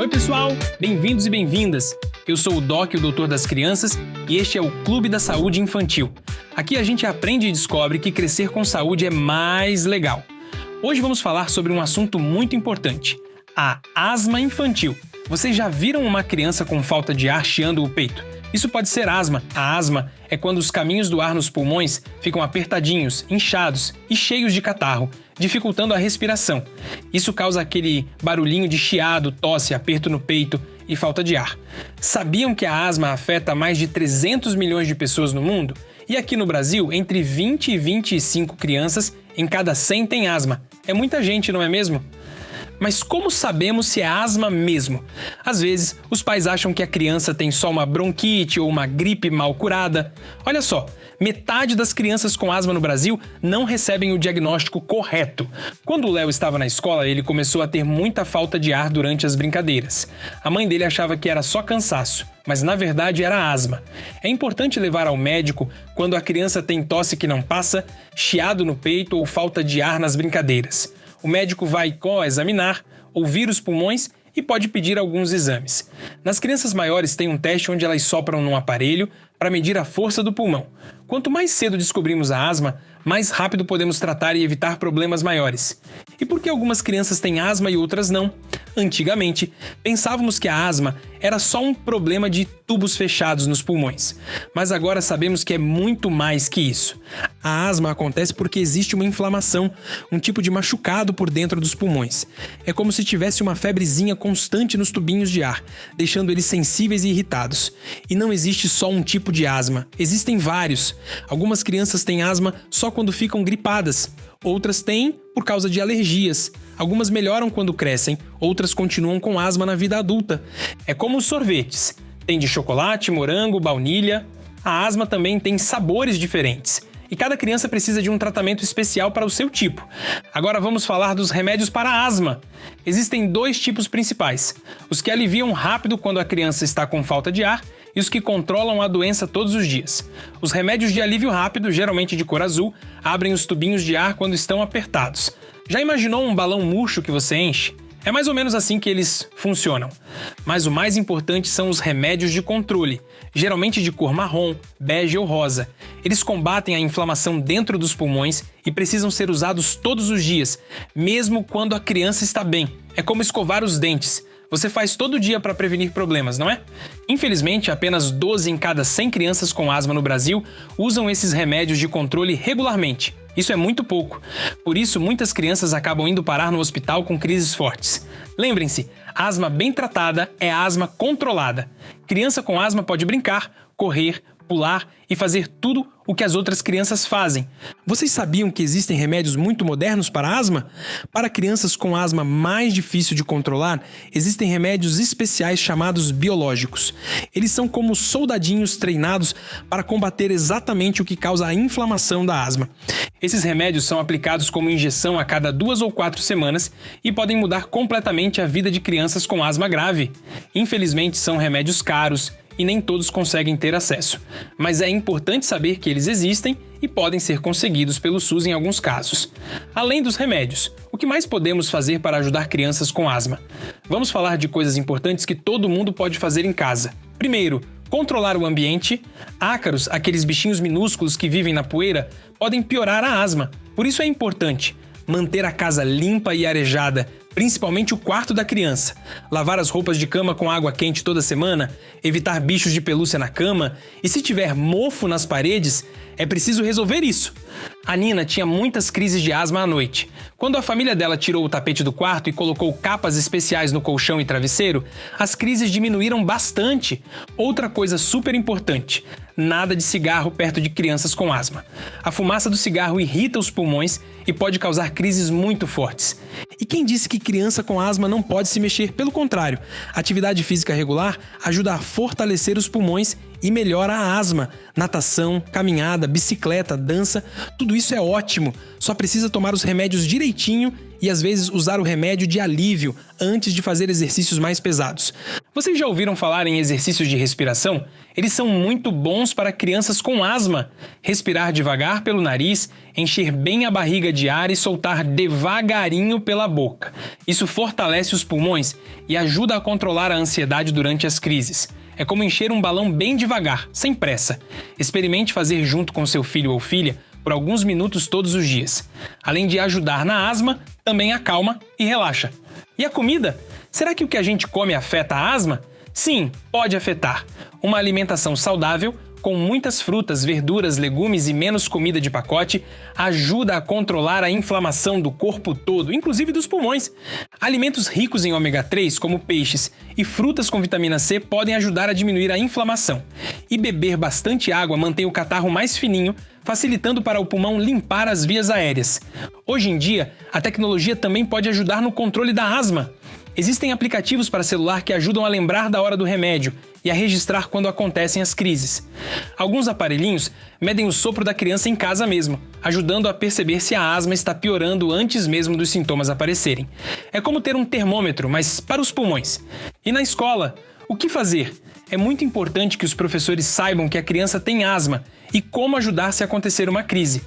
Oi pessoal, bem-vindos e bem-vindas. Eu sou o Doc, o doutor das crianças, e este é o Clube da Saúde Infantil. Aqui a gente aprende e descobre que crescer com saúde é mais legal. Hoje vamos falar sobre um assunto muito importante, a asma infantil. Vocês já viram uma criança com falta de ar chiando o peito? Isso pode ser asma. A asma é quando os caminhos do ar nos pulmões ficam apertadinhos, inchados e cheios de catarro, dificultando a respiração. Isso causa aquele barulhinho de chiado, tosse, aperto no peito e falta de ar. Sabiam que a asma afeta mais de 300 milhões de pessoas no mundo? E aqui no Brasil, entre 20 e 25 crianças em cada 100 têm asma. É muita gente, não é mesmo? Mas como sabemos se é asma mesmo? Às vezes, os pais acham que a criança tem só uma bronquite ou uma gripe mal curada. Olha só, metade das crianças com asma no Brasil não recebem o diagnóstico correto. Quando o Léo estava na escola, ele começou a ter muita falta de ar durante as brincadeiras. A mãe dele achava que era só cansaço, mas na verdade era asma. É importante levar ao médico quando a criança tem tosse que não passa, chiado no peito ou falta de ar nas brincadeiras. O médico vai examinar, ouvir os pulmões e pode pedir alguns exames. Nas crianças maiores tem um teste onde elas sopram num aparelho para medir a força do pulmão. Quanto mais cedo descobrimos a asma, mais rápido podemos tratar e evitar problemas maiores. E por que algumas crianças têm asma e outras não? Antigamente, pensávamos que a asma era só um problema de tubos fechados nos pulmões. Mas agora sabemos que é muito mais que isso. A asma acontece porque existe uma inflamação, um tipo de machucado por dentro dos pulmões. É como se tivesse uma febrezinha constante nos tubinhos de ar, deixando eles sensíveis e irritados. E não existe só um tipo de asma, existem vários. Algumas crianças têm asma só quando ficam gripadas. Outras têm por causa de alergias. Algumas melhoram quando crescem, outras continuam com asma na vida adulta. É como os sorvetes. Tem de chocolate, morango, baunilha. A asma também tem sabores diferentes. E cada criança precisa de um tratamento especial para o seu tipo. Agora vamos falar dos remédios para a asma. Existem dois tipos principais: os que aliviam rápido quando a criança está com falta de ar e os que controlam a doença todos os dias. Os remédios de alívio rápido, geralmente de cor azul, abrem os tubinhos de ar quando estão apertados. Já imaginou um balão murcho que você enche? É mais ou menos assim que eles funcionam. Mas o mais importante são os remédios de controle, geralmente de cor marrom, bege ou rosa. Eles combatem a inflamação dentro dos pulmões e precisam ser usados todos os dias, mesmo quando a criança está bem. É como escovar os dentes. Você faz todo dia para prevenir problemas, não é? Infelizmente, apenas 12 em cada 100 crianças com asma no Brasil usam esses remédios de controle regularmente. Isso é muito pouco. Por isso, muitas crianças acabam indo parar no hospital com crises fortes. Lembrem-se, asma bem tratada é asma controlada. Criança com asma pode brincar, correr, pular e fazer tudo o que as outras crianças fazem. Vocês sabiam que existem remédios muito modernos para asma? Para crianças com asma mais difícil de controlar, existem remédios especiais chamados biológicos. Eles são como soldadinhos treinados para combater exatamente o que causa a inflamação da asma. Esses remédios são aplicados como injeção a cada 2 ou 4 semanas e podem mudar completamente a vida de crianças com asma grave. Infelizmente, são remédios caros e nem todos conseguem ter acesso. Mas é importante saber que eles existem e podem ser conseguidos pelo SUS em alguns casos. Além dos remédios, o que mais podemos fazer para ajudar crianças com asma? Vamos falar de coisas importantes que todo mundo pode fazer em casa. Primeiro, controlar o ambiente. Ácaros, aqueles bichinhos minúsculos que vivem na poeira, podem piorar a asma. Por isso é importante manter a casa limpa e arejada, principalmente o quarto da criança, lavar as roupas de cama com água quente toda semana, evitar bichos de pelúcia na cama e se tiver mofo nas paredes, é preciso resolver isso. A Nina tinha muitas crises de asma à noite. Quando a família dela tirou o tapete do quarto e colocou capas especiais no colchão e travesseiro, as crises diminuíram bastante. Outra coisa super importante: nada de cigarro perto de crianças com asma. A fumaça do cigarro irrita os pulmões e pode causar crises muito fortes. E quem disse que criança com asma não pode se mexer? Pelo contrário, atividade física regular ajuda a fortalecer os pulmões e melhora a asma. Natação, caminhada, bicicleta, dança, tudo isso é ótimo. Só precisa tomar os remédios direitinho e às vezes usar o remédio de alívio antes de fazer exercícios mais pesados. Vocês já ouviram falar em exercícios de respiração? Eles são muito bons para crianças com asma. Respirar devagar pelo nariz, encher bem a barriga de ar e soltar devagarinho pela boca. Isso fortalece os pulmões e ajuda a controlar a ansiedade durante as crises. É como encher um balão bem devagar, sem pressa. Experimente fazer junto com seu filho ou filha por alguns minutos todos os dias. Além de ajudar na asma, também acalma e relaxa. E a comida? Será que o que a gente come afeta a asma? Sim, pode afetar. Uma alimentação saudável, com muitas frutas, verduras, legumes e menos comida de pacote, ajuda a controlar a inflamação do corpo todo, inclusive dos pulmões. Alimentos ricos em ômega 3, como peixes e frutas com vitamina C, podem ajudar a diminuir a inflamação. E beber bastante água mantém o catarro mais fininho, facilitando para o pulmão limpar as vias aéreas. Hoje em dia, a tecnologia também pode ajudar no controle da asma. Existem aplicativos para celular que ajudam a lembrar da hora do remédio e a registrar quando acontecem as crises. Alguns aparelhinhos medem o sopro da criança em casa mesmo, ajudando a perceber se a asma está piorando antes mesmo dos sintomas aparecerem. É como ter um termômetro, mas para os pulmões. E na escola, o que fazer? É muito importante que os professores saibam que a criança tem asma e como ajudar se acontecer uma crise.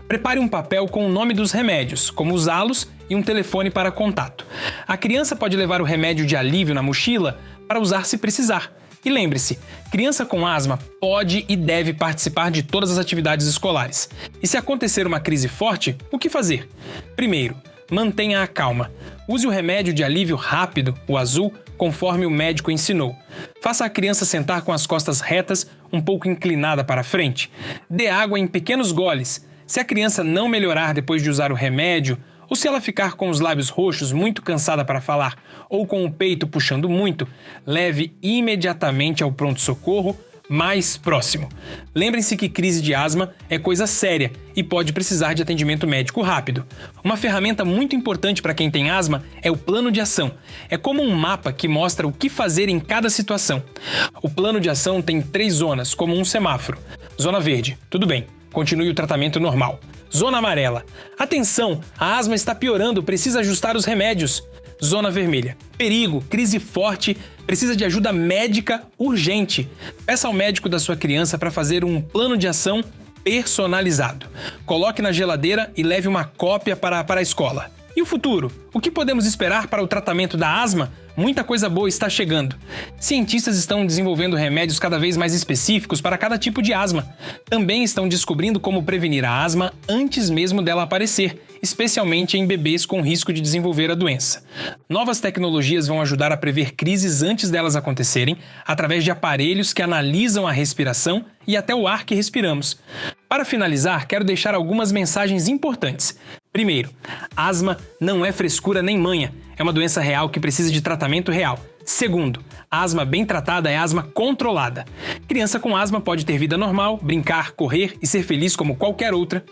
Prepare um papel com o nome dos remédios, como usá-los e um telefone para contato. A criança pode levar o remédio de alívio na mochila para usar se precisar. E lembre-se, criança com asma pode e deve participar de todas as atividades escolares. E se acontecer uma crise forte, o que fazer? Primeiro, mantenha a calma. Use o remédio de alívio rápido, o azul, conforme o médico ensinou. Faça a criança sentar com as costas retas, um pouco inclinada para frente. Dê água em pequenos goles. Se a criança não melhorar depois de usar o remédio, ou se ela ficar com os lábios roxos, muito cansada para falar, ou com o peito puxando muito, leve imediatamente ao pronto-socorro mais próximo. Lembrem-se que crise de asma é coisa séria e pode precisar de atendimento médico rápido. Uma ferramenta muito importante para quem tem asma é o plano de ação. É como um mapa que mostra o que fazer em cada situação. O plano de ação tem 3 zonas, como um semáforo. Zona verde, tudo bem, continue o tratamento normal. Zona amarela, atenção, a asma está piorando, precisa ajustar os remédios. Zona vermelha, perigo, crise forte, precisa de ajuda médica urgente. Peça ao médico da sua criança para fazer um plano de ação personalizado. Coloque na geladeira e leve uma cópia para a escola. E o futuro? O que podemos esperar para o tratamento da asma? Muita coisa boa está chegando. Cientistas estão desenvolvendo remédios cada vez mais específicos para cada tipo de asma. Também estão descobrindo como prevenir a asma antes mesmo dela aparecer, especialmente em bebês com risco de desenvolver a doença. Novas tecnologias vão ajudar a prever crises antes delas acontecerem, através de aparelhos que analisam a respiração e até o ar que respiramos. Para finalizar, quero deixar algumas mensagens importantes. Primeiro, asma não é frescura nem manha, é uma doença real que precisa de tratamento real. Segundo, asma bem tratada é asma controlada. Criança com asma pode ter vida normal, brincar, correr e ser feliz como qualquer outra.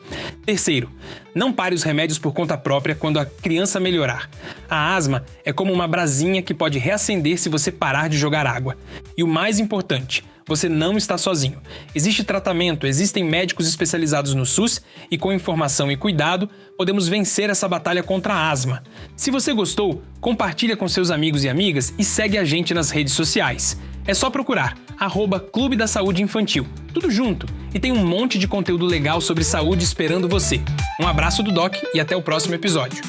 Terceiro, não pare os remédios por conta própria quando a criança melhorar. A asma é como uma brasinha que pode reacender se você parar de jogar água. E o mais importante, você não está sozinho. Existe tratamento, existem médicos especializados no SUS e com informação e cuidado, podemos vencer essa batalha contra a asma. Se você gostou, compartilha com seus amigos e amigas e segue a gente nas redes sociais. É só procurar @Clube da Saúde Infantil, tudo junto, e tem um monte de conteúdo legal sobre saúde esperando você. Um abraço do Doc e até o próximo episódio.